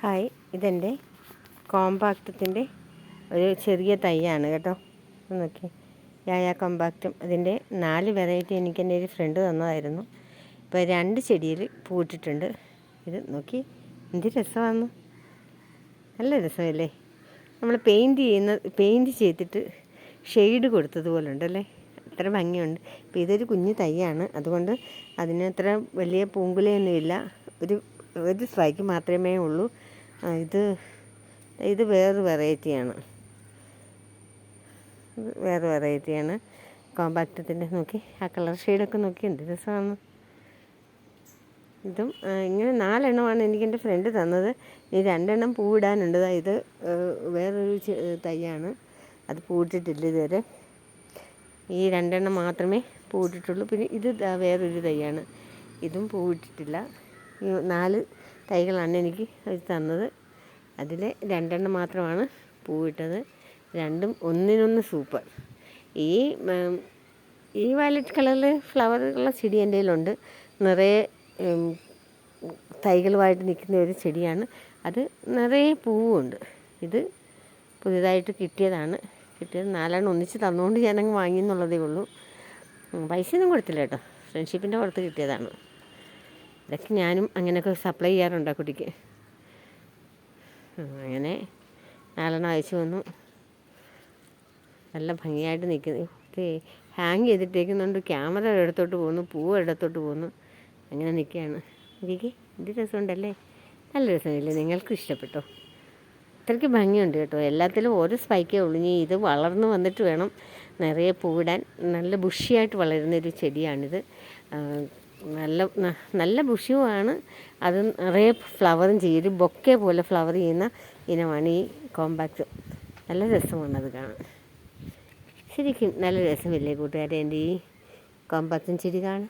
Hi, ഇതെൻ്റെ കോമ്പാക്റ്റത്തിൻ്റെ ഒരു ചെറിയ തൈയാണ് കേട്ടോ. നോക്കി, യായ കോമ്പാക്റ്റും അതിൻ്റെ 4 വെറൈറ്റി എനിക്ക് എൻ്റെ ഒരു ഫ്രണ്ട് തന്നതായിരുന്നു. ഇപ്പോൾ 2 ചെടിയിൽ പൂട്ടിട്ടുണ്ട്. ഇത് നോക്കി, എന്ത് രസമാണ്, നല്ല രസമല്ലേ. നമ്മൾ പെയിൻറ്റ് ചെയ്തിട്ട് ഷെയ്ഡ് കൊടുത്തതുപോലെ ഉണ്ടല്ലേ, അത്ര ഭംഗിയുണ്ട്. ഇപ്പോൾ ഇതൊരു കുഞ്ഞു തൈയാണ്, അതുകൊണ്ട് അതിന് അത്ര വലിയ പൂങ്കുലയൊന്നുമില്ല. ഒരു സ്ട്രൈക്ക് മാത്രമേ ഉള്ളൂ. ഇത് വേറൊരു വെറൈറ്റിയാണ് കോമ്പാക്റ്റത്തിൻ്റെ. നോക്കി, ആ കളർ ഷെയ്ഡൊക്കെ നോക്കി, എന്ത് രസമാണ്. ഇതും ഇങ്ങനെ 4 എണ്ണമാണ് എനിക്കെൻ്റെ ഫ്രണ്ട് തന്നത്. ഈ 2 എണ്ണം പൂവിടാനുണ്ട്. ഇത് വേറൊരു തൈയാണ്, അത് പൂവിട്ടിട്ടില്ല ഇതുവരെ. ഈ 2 എണ്ണം മാത്രമേ പൂവിട്ടിട്ടുള്ളൂ. പിന്നെ ഇത് വേറൊരു തൈയാണ്, ഇതും പൂവിട്ടിട്ടില്ല. ഈ 4 തൈകളാണ് എനിക്ക് അത് തന്നത്. അതിൽ 2 എണ്ണം മാത്രമാണ് പൂവിട്ടത്. രണ്ടും ഒന്നിനൊന്ന് സൂപ്പർ. ഈ വയലറ്റ് കളറിൽ ഫ്ലവറുള്ള ചെടി എൻ്റെ കയ്യിലുണ്ട്. നിറയെ തൈകളുമായിട്ട് നിൽക്കുന്ന ഒരു ചെടിയാണ് അത്. നിറയെ പൂവുണ്ട്. ഇത് പുതിയതായിട്ട് കിട്ടിയത് 4 എണ്ണം ഒന്നിച്ച് തന്നുകൊണ്ട് ഞാനങ്ങ് വാങ്ങിയെന്നുള്ളതേ ഉള്ളൂ. പൈസയൊന്നും കൊടുത്തില്ല കേട്ടോ, ഫ്രണ്ട്ഷിപ്പിൻ്റെ പുറത്ത് കിട്ടിയതാണ്. ഇതൊക്കെ ഞാനും അങ്ങനെയൊക്കെ സപ്ലൈ ചെയ്യാറുണ്ട് ആ കുട്ടിക്ക്. അങ്ങനെ 4 എണ്ണം അയച്ചു വന്നു. നല്ല ഭംഗിയായിട്ട് നിൽക്കുന്നു. ഹാങ് ചെയ്തിട്ടേക്കുന്നുണ്ട്. ക്യാമറ ഇടത്തോട്ട് പോകുന്നു, പൂവ് ഇടത്തോട്ട് പോകുന്നു, അങ്ങനെ നിൽക്കുകയാണ്. എനിക്ക് എന്ത് രസമുണ്ടല്ലേ, നല്ല രസമില്ലേ? നിങ്ങൾക്ക് ഇഷ്ടപ്പെട്ടോ? അത്രയ്ക്ക് ഭംഗിയുണ്ട് കേട്ടോ. എല്ലാത്തിലും ഓരോ സ്പൈക്കേ ഉള്ളൂ. ഇനി ഇത് വളർന്ന് വന്നിട്ട് വേണം നിറയെ പൂവിടാൻ. നല്ല ബുഷിയായിട്ട് വളരുന്നൊരു ചെടിയാണിത്. നല്ല ബുഷിയുമാണ്. അത് നിറയെ ഫ്ലവറും ചെയ്യും. ഒരു ബൊക്കെ പോലെ ഫ്ലവർ ചെയ്യുന്ന ഇനമാണ് ഈ കോമ്പാക്റ്റ്. നല്ല രസമാണ് അത് കാണാൻ. ശരിക്കും നല്ല രസമില്ലേ കൂട്ടുകാരെ എൻ്റെ ഈ കോമ്പാക്റ്റും ചെടി കാണാൻ?